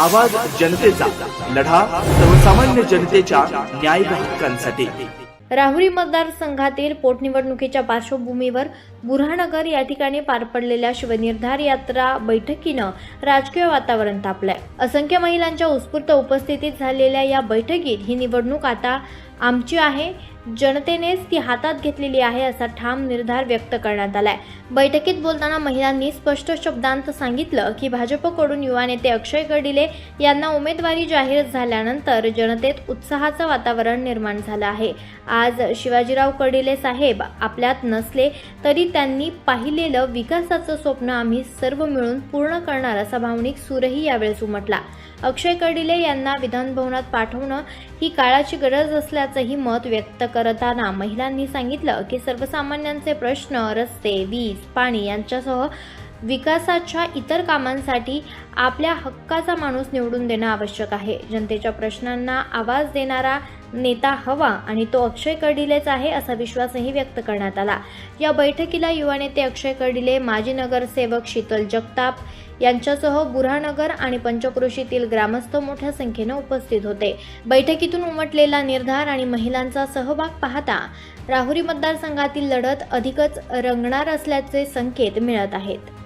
आवाज जनतेचा, लढा सर्वसामान्य जनतेच्या न्याय व हक्कांसाठी। राहुरी मतदारसंघातील पोटनिवडणुकीच्या पार्श्वभूमीवर बुऱ्हाणनगर या ठिकाणी पार पडलेल्या शिवनिर्धार यात्रा बैठकीनं राजकीय वातावरण तापलंय। असंख्य महिलांच्या उत्स्फूर्त उपस्थितीत झालेल्या या बैठकीत ही निवडणूक आता आमची आहे, जनतेनेच ती हातात घेतलेली आहे असा ठाम निर्धार व्यक्त करण्यात आलाय। बैठकीत बोलताना महिलांनी स्पष्ट शब्दांत सांगितलं की भाजपकडून युवा नेते अक्षय कर्डिले यांना उमेदवारी जाहीर झाल्यानंतर जनतेत उत्साहाचं वातावरण निर्माण झालं आहे। आज शिवाजीराव कर्डिले साहेब आपल्यात नसले तरी त्यांनी पाहिलेलं विकासाचं स्वप्न आम्ही सर्व मिळून पूर्ण करणार असा भावनिक सूरही यावेळेस उमटला। अक्षय कर्डिले यांना विधानभवनात पाठवणं ही काळाची गरज असल्याचंही मत व्यक्त करताना महिलांनी सांगितलं की सर्वसामान्यांचे प्रश्न, रस्ते, वीज, पाणी यांच्यासह विकासाच्या इतर कामांसाठी आपल्या हक्काचा माणूस निवडून देणं आवश्यक आहे। जनतेच्या प्रश्नांना आवाज देणारा नेता हवा आणि तो अक्षय कर्डिलेच आहे असा विश्वासही व्यक्त करण्यात आला। या बैठकीला युवा नेते अक्षय कर्डिले, माजी नगरसेवक शीतल जगताप यांच्यासह बुऱ्हाणनगर आणि पंचक्रोशीतील ग्रामस्थ मोठ्या संख्येने उपस्थित होते। बैठकीतून उमटलेला निर्धार आणि महिलांचा सहभाग पाहता राहुरी मतदारसंघातील लढत अधिकच रंगणार असल्याचे संकेत मिळत आहेत।